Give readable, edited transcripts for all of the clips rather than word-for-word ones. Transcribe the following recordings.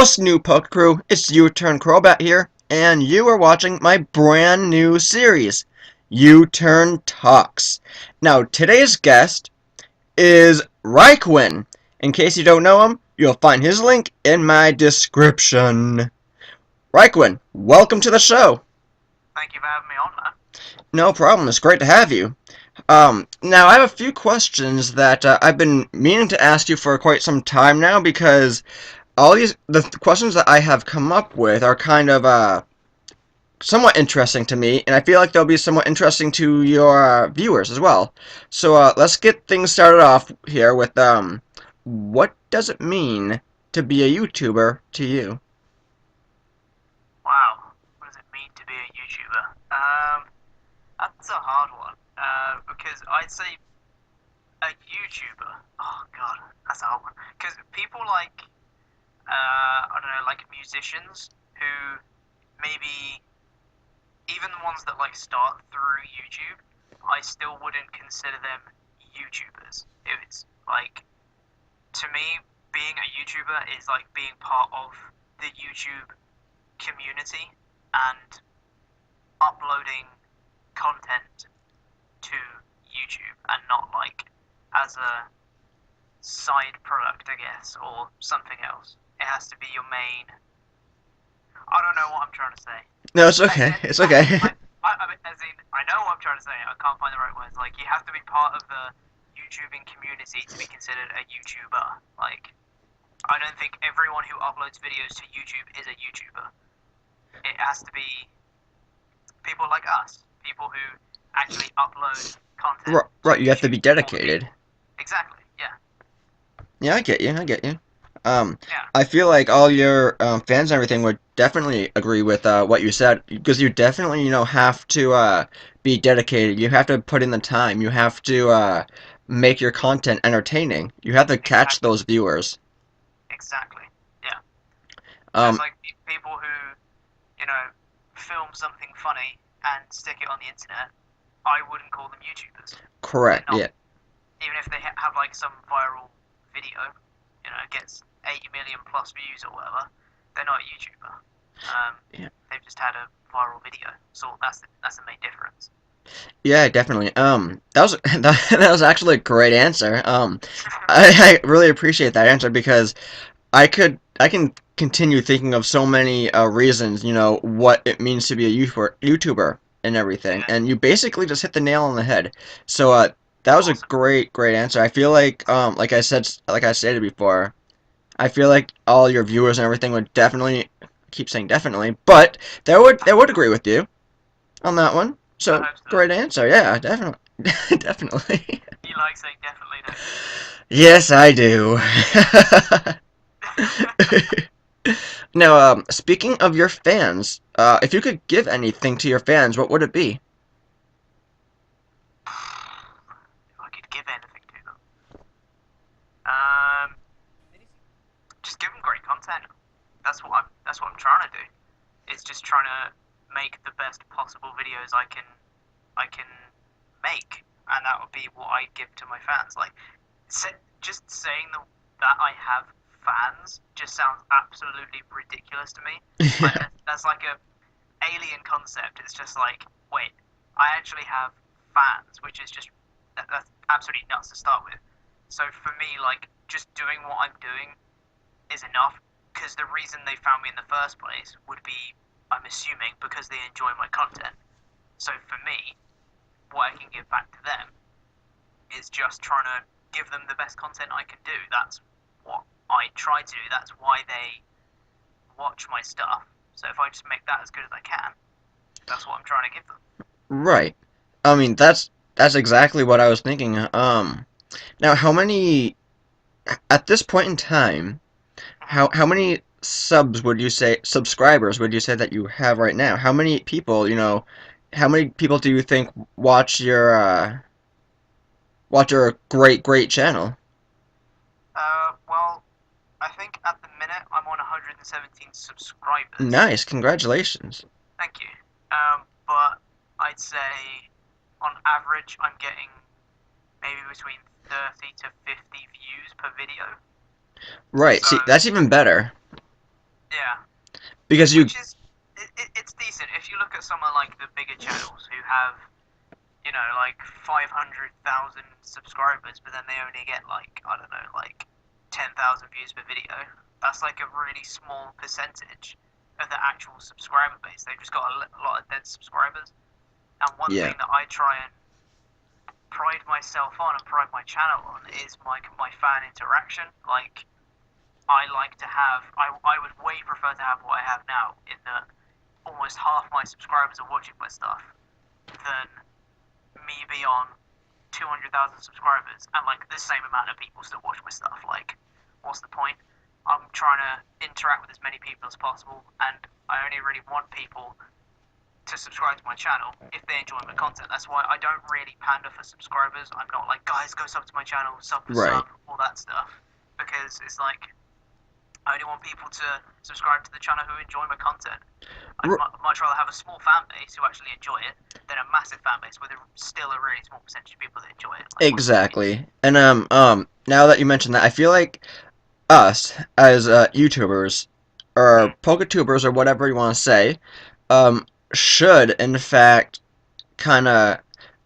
What's new, Pokecrew? It's Uturn here, and you are watching my brand new series, Uturn Talks. Now, today's guest is Rhyquinn. In case you don't know him, you'll find his link in my description. Rhyquinn, welcome to the show. Thank you for having me on, man. No problem, it's great to have you. Now I have a few questions that I've been meaning to ask you for quite some time now because the questions that I have come up with are kind of somewhat interesting to me, and I feel like they'll be somewhat interesting to your viewers as well. So let's get things started off here with what does it mean to be a YouTuber to you? Wow, what does it mean to be a YouTuber? That's a hard one. Because I'd say a YouTuber. Oh God, that's a hard one. Because people like, I don't know, like musicians who maybe even the ones that like start through YouTube, I still wouldn't consider them YouTubers. It's like to me, being a YouTuber is like being part of the YouTube community and uploading content to YouTube and not like as a side product, I guess, or something else. It has to be your main. I don't know what I'm trying to say. No, it's okay. It's okay. I mean, as in, I know what I'm trying to say. I can't find the right words. Like, you have to be part of the YouTubing community to be considered a YouTuber. Like, I don't think everyone who uploads videos to YouTube is a YouTuber. It has to be people like us, people who actually upload content. Right, you have to be dedicated. Exactly. Yeah. Yeah, I get you. I get you. Yeah. I feel like all your fans and everything would definitely agree with what you said because you definitely, have to be dedicated. You have to put in the time. You have to make your content entertaining. You have to catch Exactly. those viewers. Exactly. Yeah. Just Um, like people who, you know, film something funny and stick it on the internet, I wouldn't call them YouTubers. They're correct. not. Yeah. Even if they have like some viral video, gets 80 million plus views or whatever, they're not a YouTuber. Yeah. They've just had a viral video, so that's the main difference. Yeah, definitely. That was that was actually a great answer. I really appreciate that answer because I can continue thinking of so many reasons, what it means to be a YouTuber and everything, Yeah, and you basically just hit the nail on the head. So that was a awesome. great answer. I feel like I stated before, I feel like all your viewers and everything would definitely I keep saying definitely, but they would agree with you on that one. I So hope so. great answer. Yeah, definitely, definitely. You like saying definitely, don't you? Yes, I do. Now, speaking of your fans, if you could give anything to your fans, what would it be? If I could give anything to them, um, just give them great content. That's what I'm trying to do. It's just trying to make the best possible videos I can make, and that would be what I give to my fans. Like, just saying that I have fans just sounds absolutely ridiculous to me. Like that's like a alien concept. It's just like, wait, I actually have fans, which is just that's absolutely nuts to start with. So for me, like just doing what I'm doing is enough because the reason they found me in the first place would be, I'm assuming, because they enjoy my content. So for me, what I can give back to them is just trying to give them the best content I can do. That's what I try to do. That's why they watch my stuff. So if I just make that as good as I can, that's what I'm trying to give them. Right. I mean, that's exactly what I was thinking. Now, how many at this point in time? How many subscribers would you say that you have right now? How many people, how many people do you think watch your great channel? Well, I think at the minute I'm on 117 subscribers. Nice, congratulations. Thank you. But I'd say on average I'm getting maybe between 30 to 50 views per video. Right. So See, that's even better. Yeah. because you Which is it's decent if you look at someone like the bigger channels who have like 500,000 subscribers, but then they only get like I don't know like 10,000 views per video. That's like a really small percentage of the actual subscriber base. They've just got a lot of dead subscribers. And one yeah thing that I try and pride myself on and pride my channel on is my fan interaction. Like I like to have, I would way prefer to have what I have now in that almost half my subscribers are watching my stuff than me be on 200,000 subscribers and like the same amount of people still watch my stuff. Like, what's the point? I'm trying to interact with as many people as possible, and I only really want people to subscribe to my channel if they enjoy my content. That's why I don't really pander for subscribers. I'm not like, guys, go sub to my channel, sub for right sub, all that stuff, because it's like I only want people to subscribe to the channel who enjoy my content. I'd R- much rather have a small fan base who actually enjoy it than a massive fan base where there's still a really small percentage of people that enjoy it. Like, what's the point? exactly. And now that you mentioned that, I feel like us as YouTubers or Mm. Poketubers or whatever you want to say, um, should in fact kind of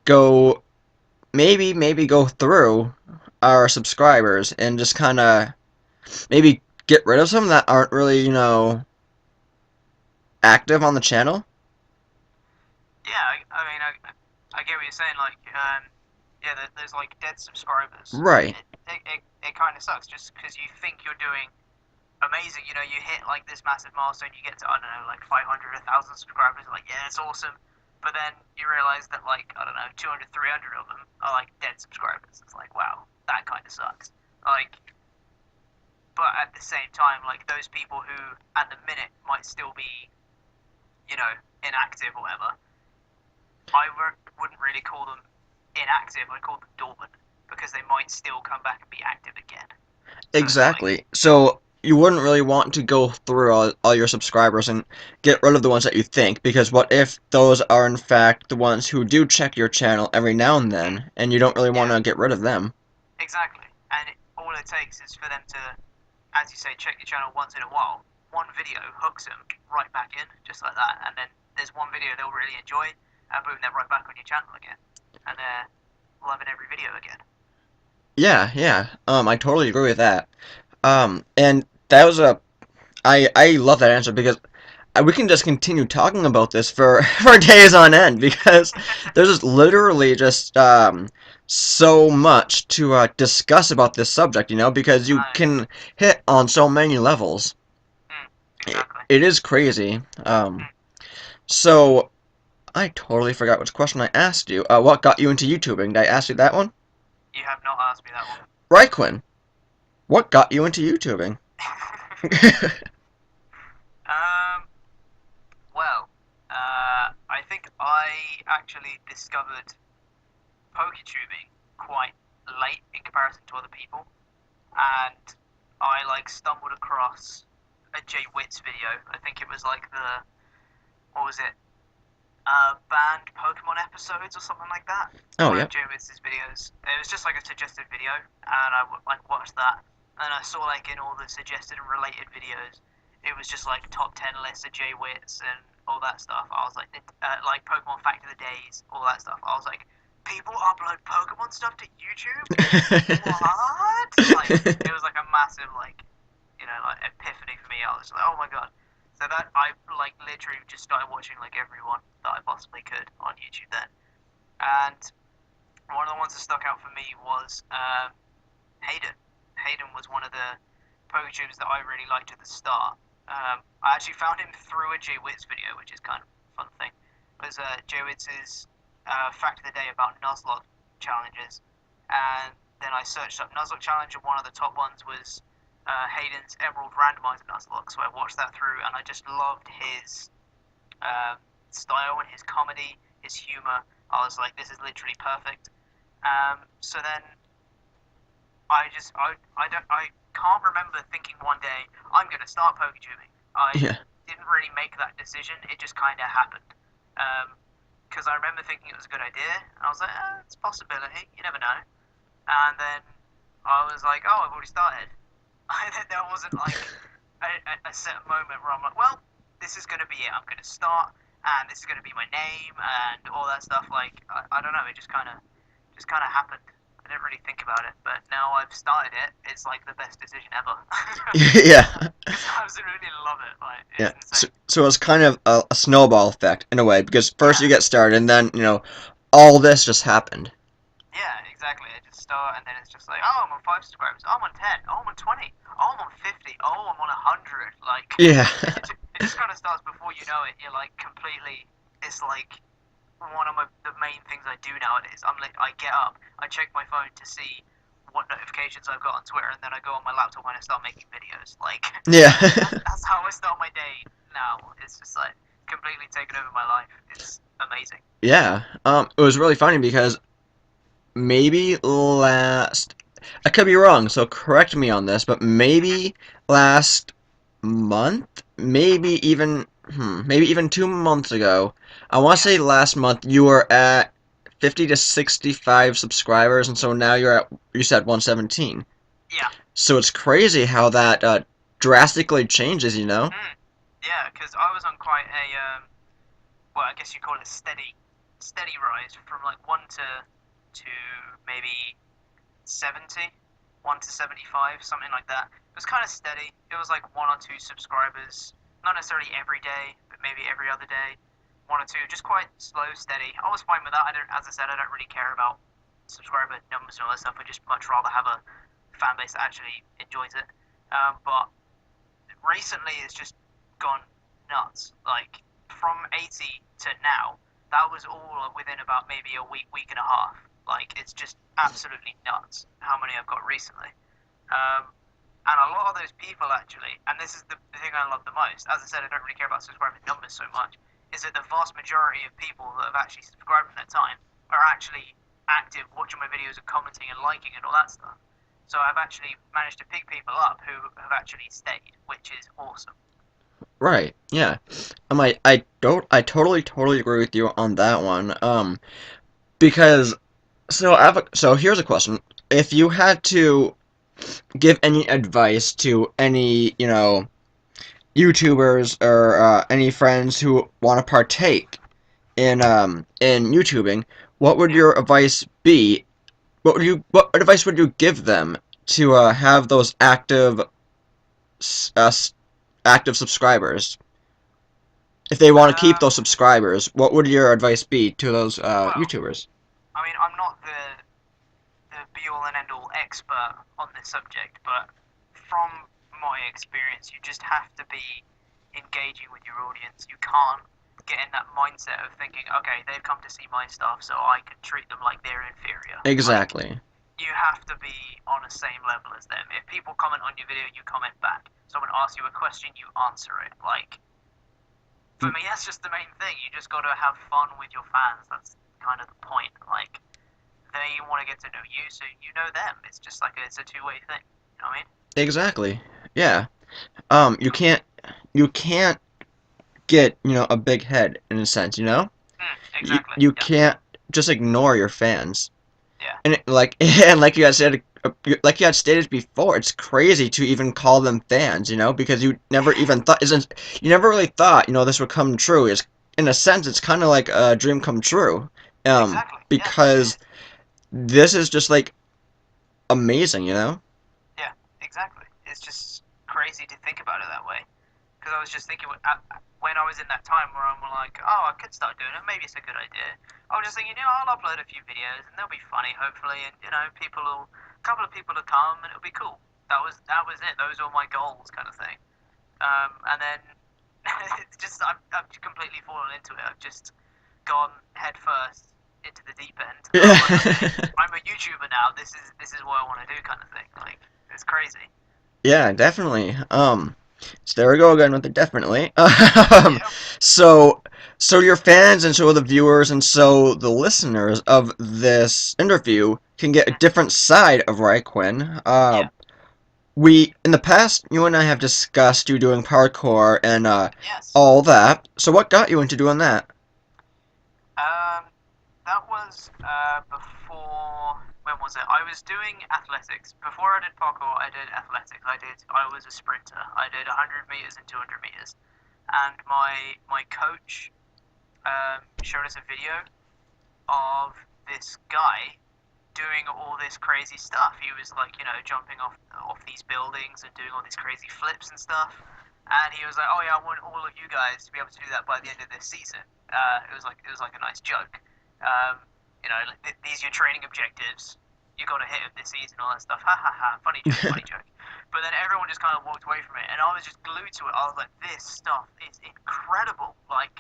go maybe go through our subscribers and just kind of maybe get rid of some that aren't really active on the channel. Yeah, I mean, I get what you're saying. Like, yeah, there's like dead subscribers, and Right. it kind of sucks just because you think you're doing amazing. You hit like this massive milestone, you get to I don't know like 500, 1,000 subscribers. Like, yeah, it's awesome. But then you realize that like I don't know 200, 300 of them are like dead subscribers. It's like wow, that kind of sucks. Like, but at the same time, like those people who at the minute might still be inactive or whatever, I wouldn't really call them inactive. I'd call them dormant because they might still come back and be active again. So it's like, Exactly. So you wouldn't really want to go through all your subscribers and get rid of the ones that you think, because what if those are in fact the ones who do check your channel every now and mm, then, and you don't really want yeah, to get rid of them? exactly. And all it takes is for them to, as you say, check your channel once in a while. One video hooks them right back in, just like that. And then there's one video they'll really enjoy, and boom, they're right back on your channel again. And they're loving every video again. Yeah, yeah. I totally agree with that. And that was a I love that answer because we can just continue talking about this for for days on end because there's just literally just so much to discuss about this subject, because you I can hit on so many levels. mm, It, exactly. it is crazy. Mm. So I totally forgot which question I asked you. What got you into YouTubing? Did I ask you that one? You have not asked me that one. Rhyquinn, what got you into YouTubing? um, Well, I think I actually discovered Poketubing quite late in comparison to other people, and I like stumbled across a Jay Witz video. I think it was like what was it? Banned Pokemon episodes or something like that. Oh, One of yep. Jay Witz's videos. It was just like a suggested video, and I like watched that, and I saw like in all the suggested and related videos, it was just like top 10 lists of Jay Witz and all that stuff. I was like Pokemon Fact of the Days, all that stuff. I was like, people upload Pokemon stuff to YouTube? What? Like, it was like a massive like epiphany for me. I was like, oh my god. So that I like literally just started watching like everyone that I possibly could on YouTube then. And one of the ones that stuck out for me was Hayden. Hayden was one of the PokeTubes that I really liked at the start. I actually found him through a Jay Witz video, which is kind of a fun thing. It was Jay Witz's fact of the day about Nuzlocke challenges, and then I searched up Nuzlocke challenge, and one of the top ones was Hayden's Emerald Randomizer Nuzlocke. So I watched that through, and I just loved his style and his comedy, his humor. I was like, this is literally perfect. So then I can't remember thinking one day I'm gonna start PokeTubing. I Yeah. didn't really make that decision. It just kind of happened. Because I remember thinking it was a good idea. I was like, it's a possibility. You never know. And then I was like, oh, I've already started. There wasn't like a set moment where I'm like, well, this is going to be it. I'm going to start, and this is going to be my name, and all that stuff. Like, I don't know. It just kind of happened. I didn't really think about it, but now I've started it. It's like the best decision ever. Yeah. Because I absolutely love it. Like, Yeah. it's So, insane. so it's kind of a snowball effect in a way because first you Yeah, get started and then, all this just happened. yeah, exactly. I just start, and then it's just like, oh, I'm on 5 subscribers. Oh, I'm on 10. Oh, I'm on 20. Oh, I'm on 50. Oh, I'm on 100. Like, Yeah. it just kind of starts before you know it. You're like completely. It's like one of the main things I do nowadays. I get up, I check my phone to see what notifications I've got on Twitter, and then I go on my laptop and I start making videos. Like Yeah. that's how I start my day now. It's just like completely taken over my life. It's amazing. Yeah. It was really funny because maybe last I could be wrong, so correct me on this, but Mhm. maybe last month, Mhm. maybe even 2 months ago. I want to Yeah. say last month you were at 50 to 65 subscribers, and so now you said 117. Yeah. So it's crazy how that drastically changes, you know? Mm. Yeah. Because I was on quite a well, I guess you call it steady rise from like one to maybe 70, 1 to 75, something like that. It was kind of steady. It was like one or two subscribers, not necessarily every day, but maybe every other day, one or two, just quite slow, steady. I was fine with that. As I said, I don't really care about subscriber numbers and all that stuff. I just much rather have a fan base that actually enjoys it. But recently, it's just gone nuts. Like from 80 to now, that was all within about maybe a week, week and a half. Like it's just absolutely nuts how many I've got recently. Um, and a lot of those people actually, and this is the thing I love the most. As I said, I don't really care about subscriber numbers so much. Is that the vast majority of people that have actually subscribed in that time are actually active, watching my videos and commenting and liking and all that stuff. So I've actually managed to pick people up who have actually stayed, which is awesome. Right. Yeah. I totally agree with you on that one. Because so here's a question. If you had to give any advice to any, YouTubers or any friends who want to partake in YouTubing, what would Yeah. your advice be? What advice would you give them to have those active subscribers? If they want to keep Um, those subscribers, what would your advice be to those well, YouTubers? I mean, I'm not the be all and end all expert on this subject, but from my experience, you just have to be engaging with your audience. You can't get in that mindset of thinking, okay, they've come to see my stuff, so I can treat them like they're inferior. Like, Exactly. you have to be on the same level as them. If people comment on your video, you comment back. Someone asks you a question, you answer it. Like, for me, that's just the main thing. You just got to have fun with your fans. That's kind of the point. Like, they want to get to know you, so you know them. It's just like it's a two-way thing. You know what I mean? Exactly. Yeah. You can't get, a big head in a sense, you know? You Exactly. you Yeah. can't just ignore your fans. Yeah. And and like you had stated before, it's crazy to even call them fans, because you never really thought, this would come true. It's in a sense, it's kind of like a dream come true. Exactly. Yeah. It Because is. this is just like amazing, you know? Yeah. Exactly. It's just crazy to think about it that way. Because I was just thinking when I was in that time where I'm like, oh, I could start doing it. Maybe it's a good idea. I was just thinking, I'll upload a few videos and they'll be funny, hopefully, and a couple of people will come and it'll be cool. That was it. Those were my goals, kind of thing. And then it's just I've completely fallen into it. I've just gone head first into the deep end. And I'm like, okay, Yeah. I'm a YouTuber now. This is what I want to do, kind of thing. Like it's crazy. Yeah, definitely. So there we go again with the definitely. Yeah. So, so your fans and so the viewers and so the listeners of this interview can get a different side of Rhyquinn. Yeah. We in the past, you and I have discussed you doing parkour and Yes. all that. So what got you into doing that? Um, that was before. When was it? I was doing athletics. Before I did parkour, I did athletics. I was a sprinter. I did 100 meters and 200 meters. And my coach showed us a video of this guy doing all this crazy stuff. He was like, jumping off these buildings and doing all these crazy flips and stuff. And he was like, "Oh yeah, I want all of you guys to be able to do that by the end of this season." It was like a nice joke. Um, like, these are your training objectives. You got to hit them this season, all that stuff. Ha ha ha! Funny joke, funny joke. But then everyone just kind of walked away from it, and I was just glued to it. I was like, "This stuff is incredible!" Like,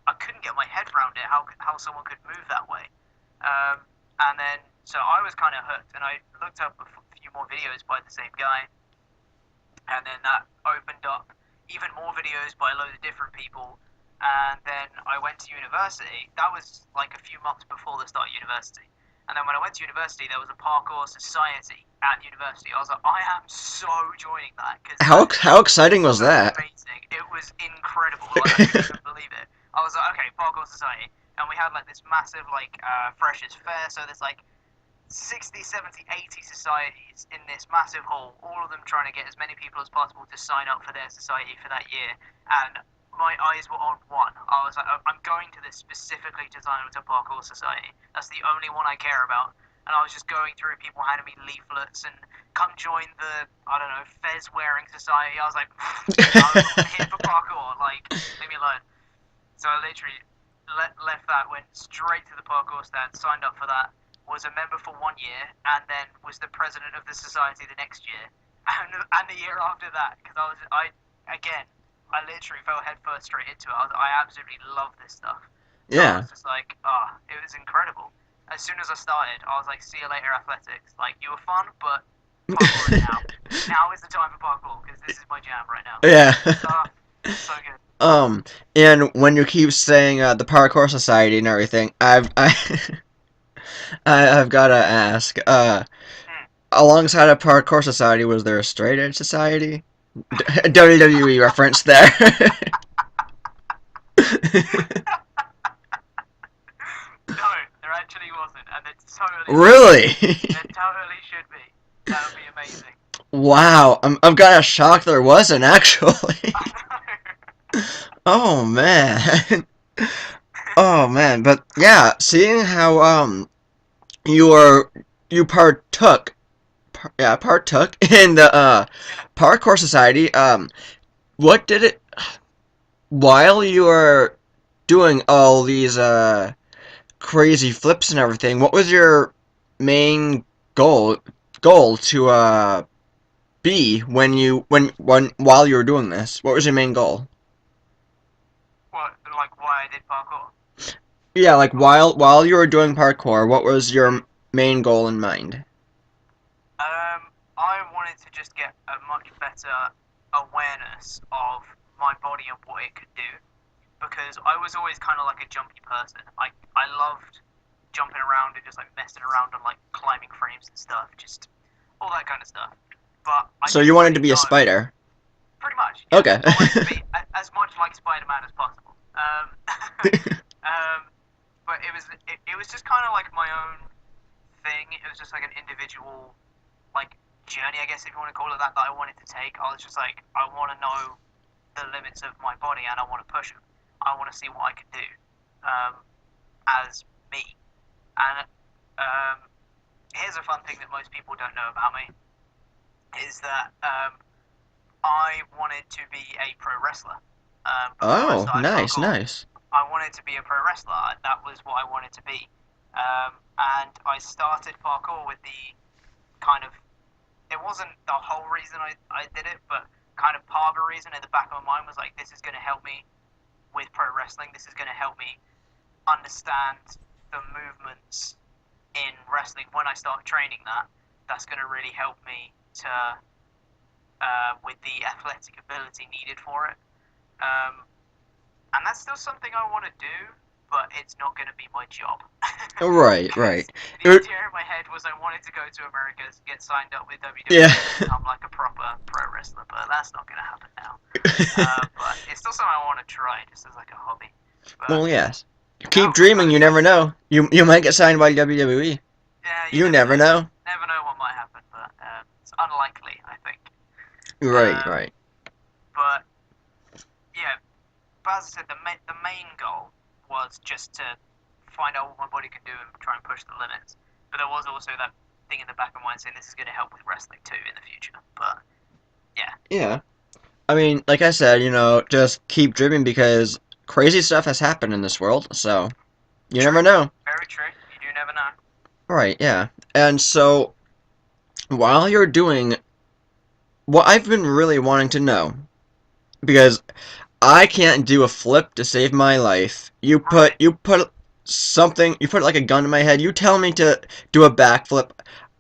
I couldn't get my head around it. How someone could move that way. And then so I was kind of hooked, and I looked up a few more videos by the same guy, and then that opened up even more videos by loads of different people. And then I went to university. That was like a few months before the start of university. And then when I went to university, there was a Parkour Society at university. I was like, I am so joining that because How exciting was so that? amazing. It was incredible. Like, I couldn't even believe it. I was like, okay, Parkour Society. And we had like this massive like freshers fair. So there's like 60, 70, 80 societies in this massive hall, all of them trying to get as many people as possible to sign up for their society for that year. And my eyes were on one. I was like, I'm going to this specifically to sign up to Parkour Society. That's the only one I care about. And I was just going through, people handing me leaflets and come join the, I don't know, fez wearing society. I was like, I'm here for parkour. Like, leave me alone. So I literally left that, went straight to the parkour stand, signed up for that, was a member for 1 year, and then was the president of the society the next year, and the year after that, because I literally fell headfirst straight into it. I absolutely love this stuff. So I Yeah. was just like, it was incredible. As soon as I started, I was like, see you later, athletics. Like, you were fun, but parkour is now. Now is the time for parkour, because this is my jam right now. Yeah. So good. um, and when you keep saying the Parkour Society and everything, I've gotta ask. Hmm. Alongside a Parkour Society, was there a Straight Edge Society? WWE reference there. No, there actually wasn't, and it totally should be. Really? There totally should be. That would be amazing. Wow, I'm kind of shocked there wasn't actually. Oh man. Oh man, but yeah, seeing how you were you partook in the parkour society. What did it while you were doing all these crazy flips and everything? What was your main goal to be when while you were doing this? What was your main goal? What, like why I did parkour? Yeah, like Or, while you were doing parkour, what was your main goal in mind? I wanted to just get a much better awareness of my body and what it could do, because I was always kind of like a jumpy person. I loved jumping around and just like messing around on like climbing frames and stuff, just all that kind of stuff. But I So you didn't wanted to really be a know. spider. Pretty much, yeah. Okay. I wanted to be as much like Spider-Man as possible. Um, but it was just kind of like my own thing. It was just like an individual like journey, I guess if you want to call it that, that I wanted to take. I was just like, I want to know the limits of my body and I want to push them. I want to see what I can do as me. And here's a fun thing that most people don't know about me is that I wanted to be a pro wrestler. Before I Oh, started nice, parkour, nice. I wanted to be a pro wrestler. That was what I wanted to be. And I started parkour with the kind of, it wasn't the whole reason I did it, but kind of part of the reason in the back of my mind was like, this is going to help me with pro wrestling. This is going to help me understand the movements in wrestling when I start training that. That's going to really help me to with the athletic ability needed for it. Um, and that's still something I want to do, but it's not going to be my job. Right, Because right. the It- idea in my head was I wanted to go to America, get signed up with WWE, yeah. and become like a proper pro wrestler, but that's not going to happen now. But it's still something I want to try, just as like a hobby. But Well, yes. Keep No, I dreaming. gotta You say, never know. You might get signed by WWE. yeah, you You never never know. know. Never know what might happen, but it's unlikely, I think. Right, Um, right. but yeah, but as I said, the main goal was just to find out what my body can do and try and push the limits. But there was also that thing in the back of my mind saying this is going to help with wrestling too in the future. But yeah, Yeah. I mean, like I said, just keep dreaming because crazy stuff has happened in this world, so you never true, know. very true. You do never know. Right, yeah. And so, while you're doing what I've been really wanting to know, because I can't do a flip to save my life. Right. You put something, you put like a gun in my head. You tell me to do a backflip.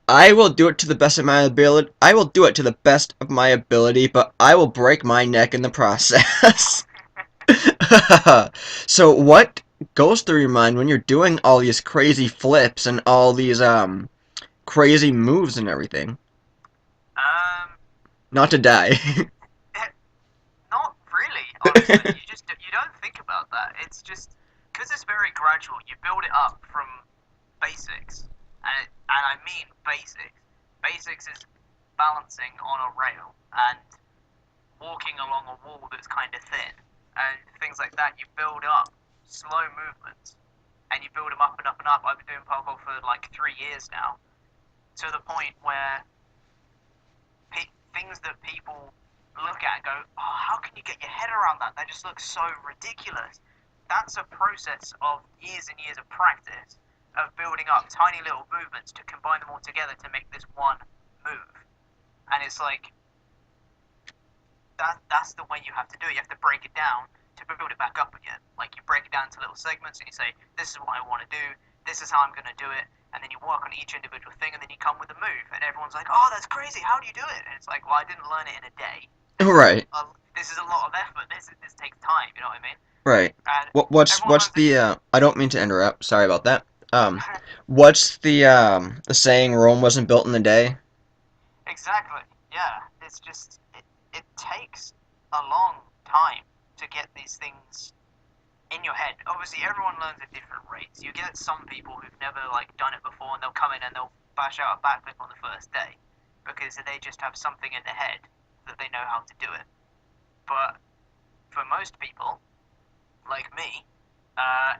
I will do it to the best of my ability. I will do it to the best of my ability, but I will break my neck in the process. So what goes through your mind when you're doing all these crazy flips and all these crazy moves and everything? Um, Not to die. not really, honestly. You don't think about that. It's just because it's very gradual. You build it up from basics, and I mean basics. Basics is balancing on a rail and walking along a wall that's kind of thin and things like that. You build up slow movements and you build them up and up and up. I've been doing parkour for like 3 years now, to the point where things that people look at and go, oh, how can you get your head around that? That just looks so ridiculous. That's a process of years and years of practice of building up tiny little movements to combine them all together to make this one move. And it's like that's the way you have to do it. You have to break it down to build it back up again. Like you break it down into little segments and you say, this is what I want to do, this is how I'm gonna do it, and then you work on each individual thing and then you come with a move and everyone's like, oh, that's crazy, how do you do it? And it's like, well, I didn't learn it in a day. Right. This is a lot of effort. This takes time, you know what I mean? Right. And everyone What's learns it. the I don't mean to interrupt. Sorry about that. What's the saying Rome wasn't built in a day? Exactly. Yeah. It's just it takes a long time to get these things in your head. Obviously, everyone learns at different rates. You get some people who've never like done it before, and they'll come in and they'll bash out a backflip on the first day because they just have something in their head that they know how to do it. But for most people, like me,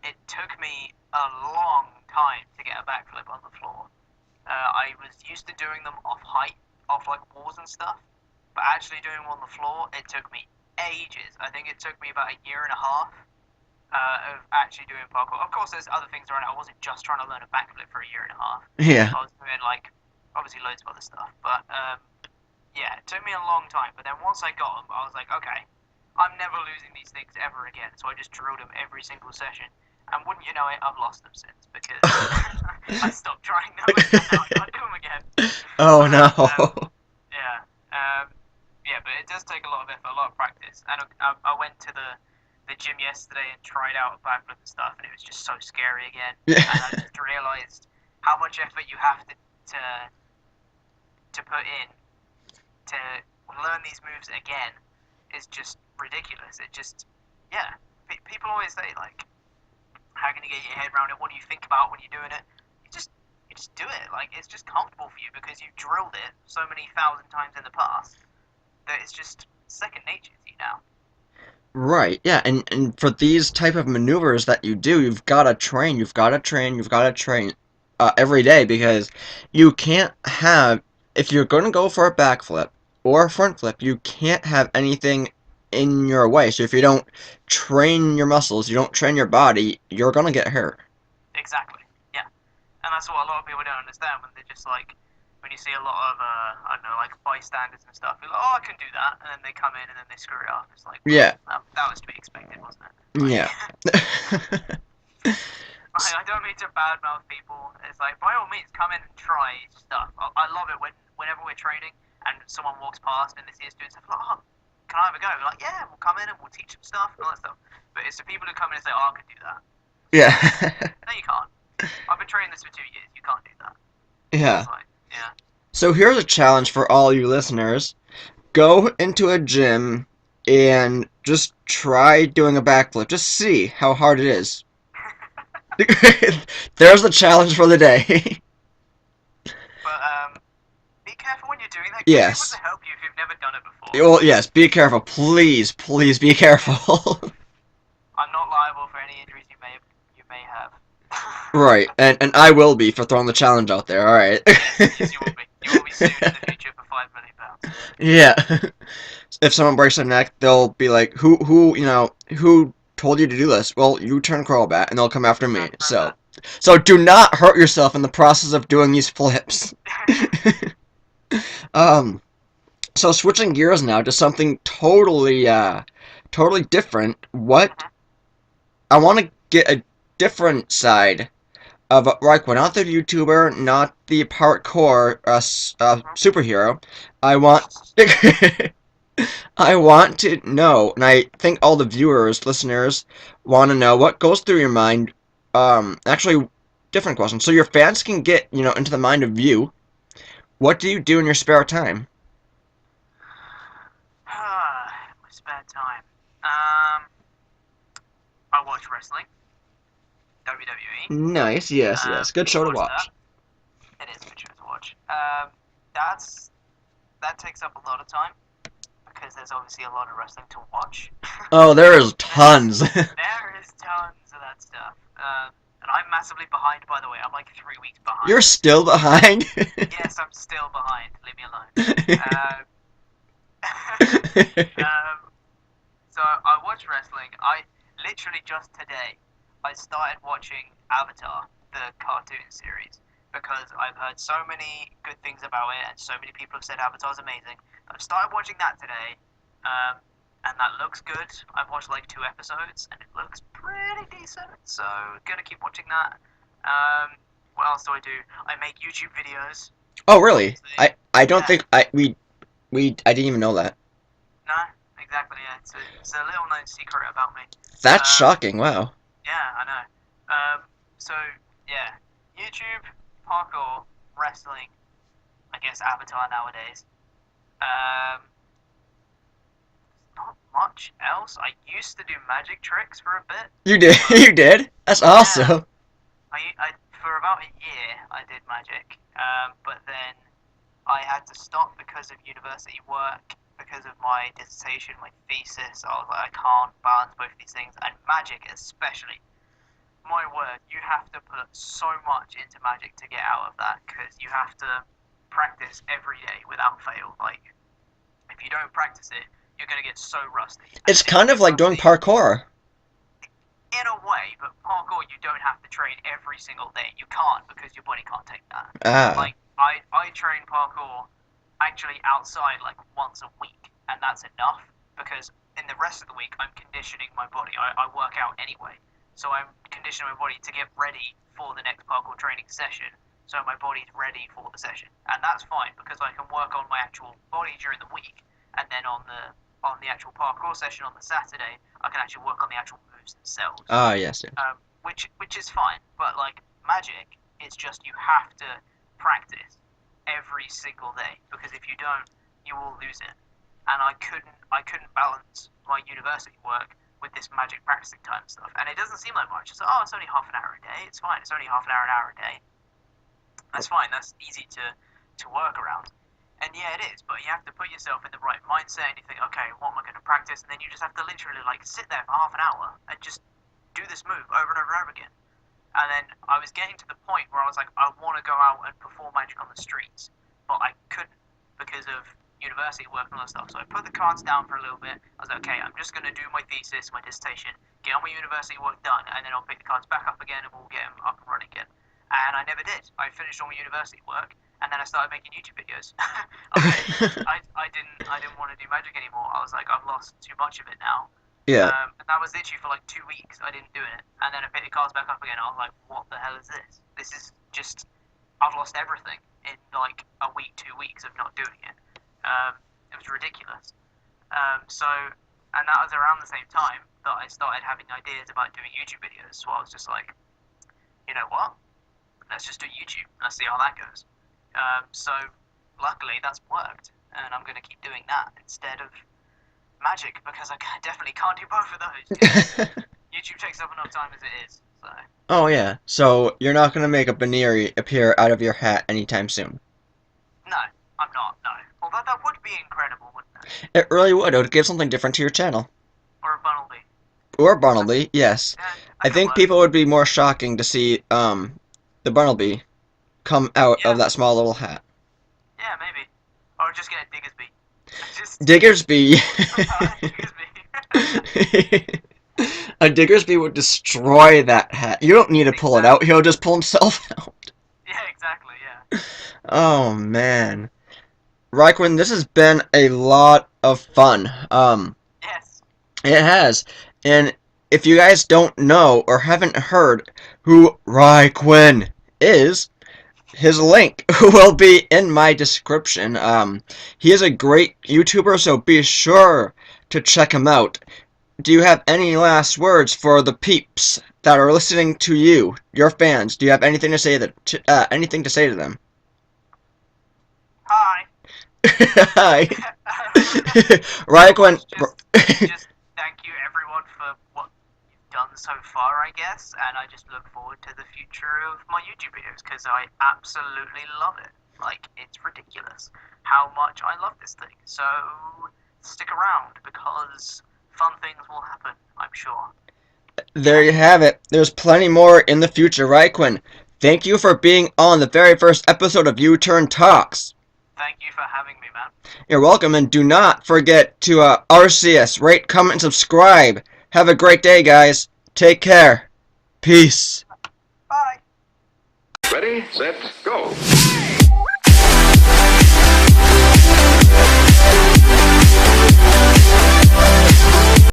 it took me a long time to get a backflip on the floor. I was used to doing them off height, off like walls and stuff, but actually doing them on the floor, it took me ages. I think it took me about a year and a half of actually doing parkour. Of course, there's other things around it. I wasn't just trying to learn a backflip for a year and a half. Yeah. I was doing like obviously loads of other stuff, but yeah, it took me a long time. But then once I got them, I was like, okay, I'm never losing these things ever again. So I just drilled them every single session. And wouldn't you know it, I've lost them since because I stopped trying them and now I can't do them again. Oh But no. yeah, yeah, but it does take a lot of effort, a lot of practice. And I went to the gym yesterday and tried out a backflip and stuff, and it was just so scary again. And I Yeah. just realized how much effort you have to put in to learn these moves again is just ridiculous. It just, yeah. People always say like, how can you get your head around it? What do you think about when you're doing it? You just do it. Like it's just comfortable for you because you've drilled it so many thousand times in the past that it's just second nature to you now. Right. Yeah, and for these type of maneuvers that you do, you've got to train, you've got to train every day because you can't have if you're going to go for a backflip or a front flip, you can't have anything in your way. So if you don't train your muscles, you don't train your body, you're going to get hurt. Exactly. Yeah. And that's what a lot of people don't understand when they're just like, when you see a lot of, I don't know, like bystanders and stuff, you're like, oh, I can do that. And then they come in and then they screw it up. It's like, well, Yeah. that was to be expected, wasn't it? Like, Yeah. I don't mean to badmouth people. It's like, by all means, come in and try stuff. I love it whenever we're training and someone walks past and they see us doing stuff, like, oh, can I have a go? We're like, yeah, we'll come in and we'll teach them stuff and all that stuff. But it's the people who come in and say, oh, I can do that. It's like, Yeah. no, you can't. I've been training this for 2 years. You can't do that. Yeah. It's like, yeah. So here's a challenge for all you listeners. Go into a gym and just try doing a backflip. Just see how hard it is. There's the challenge for the day. But be careful when you're doing that. Get people to Yes. help you if you've never done it before. Well, yes, be careful. Please, please be Yeah, careful. I'm not liable for any injuries you may have. Right, and I will be for throwing the challenge out there, alright. Yes, you will be. You will be sued in the future for £5 million. Yeah. If someone breaks their neck, they'll be like, who told you to do this? Well, you turn Crawlbat, and they'll come after me. Turn from So do not hurt yourself in the process of doing these flips. that. um, so switching gears now to something totally different. What I want to get a different side of Rhyquinn, not the YouTuber, not the parkour superhero. I want I want to know, and I think all the viewers, listeners, want to know what goes through your mind. Actually, different question. So your fans can get, into the mind of you. What do you do in your spare time? My spare time. Um, I watch wrestling, WWE. Nice, yes, yes. Good show to Watch that. watch. It is a good show to watch. That's that takes up a lot of time because there's obviously a lot of wrestling to watch. Oh, there is There's tons. there is tons of that stuff. And I'm massively behind, by the way. I'm like 3 weeks You're behind. still behind? Yes, I'm still behind. Leave me alone. Um, um, so I watch wrestling. I literally just today I started watching Avatar, the cartoon series, because I've heard so many good things about it, and so many people have said Avatar's amazing. I've started watching that today, and that looks good. I've watched like 2 episodes, and it looks pretty decent. So gonna keep watching that. What else do I do? I make YouTube videos. Oh, really? Obviously, I don't yeah. think I didn't even know that. No, exactly. Yeah, it's a little known secret about me. That's Um, shocking. Wow. yeah, I know. So yeah, YouTube, parkour, wrestling. I guess Avatar nowadays. Um, not much else. I used to do magic tricks for a bit, You did. but You did. That's yeah, awesome. I for about a year I did magic. But then I had to stop because of university work, because of my dissertation, my thesis. I was like, I can't balance both these things, and magic especially. My word, you have to put so much into magic to get out of that because you have to practice every day without fail. Like, if you don't practice it, you're going to get so rusty. And It's the thing you kind of get like doing rusty parkour. in a way, but parkour, you don't have to train every single day. You can't because your body can't take that. Ah. Like, I train parkour actually outside like once a week, and that's enough because in the rest of the week, I'm conditioning my body. I work out anyway. So I'm conditioning my body to get ready for the next parkour training session. So my body's ready for the session, and that's fine because I can work on my actual body during the week, and then on the actual parkour session on the Saturday, I can actually work on the actual moves themselves. Ah, yes, yes. Which is fine. But like magic, it's just you have to practice every single day because if you don't, you will lose it. And I couldn't balance my university work with this magic practicing time stuff. And it doesn't seem like much. It's like, oh, it's only half an hour a day. It's fine. It's only half an hour a day. That's fine. That's easy to work around. And yeah, it is, but you have to put yourself in the right mindset and you think, okay, what am I going to practice? And then you just have to literally like sit there for half an hour and just do this move over and over and over again. And then I was getting to the point where I was like, I want to go out and perform magic on the streets, but I couldn't because of university work and all that stuff. So I put the cards down for a little bit. I was like, okay, I'm just going to do my thesis, my dissertation, get all my university work done, and then I'll pick the cards back up again and we'll get them up and running again. And I never did. I finished all my university work, and then I started making YouTube videos. I didn't want to do magic anymore. I was like, I've lost too much of it now. Yeah. And that was literally for like 2 weeks. I didn't do it, and then I picked the cards back up again. I was like, what the hell is this? This is just I've lost everything in like a week, 2 weeks of not doing it. It was ridiculous. And that was around the same time that I started having ideas about doing YouTube videos. So I was just like, you know what? Let's just do YouTube. Let's see how that goes. So luckily that's worked, and I'm going to keep doing that instead of magic because I definitely can't do both of those. YouTube takes up enough time as it is. So Oh yeah. So you're not gonna make a Baneri appear out of your hat anytime soon. no, I'm not. No, although that would be incredible, wouldn't it? It really would. It would give something different to your channel. Or a Bunnelby. Or Bartleby, yes. Yeah, I that could think work. people would be more shocking to see the Bartleby come out of Yeah, that small little hat. yeah, maybe. Or just get a Diggersby. Just Diggersby. Diggersby. A Diggersby would destroy that hat. You don't need to pull it out. Exactly. He'll just pull himself out. Yeah, exactly. Yeah. Oh man. Rhyquinn, this has been a lot of fun. Yes. It has. And if you guys don't know or haven't heard who Rhyquinn is, his link will be in my description. He is a great YouTuber, so be sure to check him out. Do you have any last words for the peeps that are listening to you, your fans? Do you have anything to say anything to say to them? Hi. Hi. Not Rhyquinn. much. Just thank you everyone for what you've done so far, I guess, and I just look forward to the future of my YouTube videos because I absolutely love it. Like, it's ridiculous how much I love this thing. So stick around because fun things will happen, I'm sure. There you have it. There's plenty more in the future, Rhyquinn. Thank you for being on the very first episode of Uturn Talks. Thank you for having me, man. You're welcome, and do not forget to RCS, rate, comment, and subscribe. Have a great day, guys. Take care. Peace. Bye. Ready, set, go.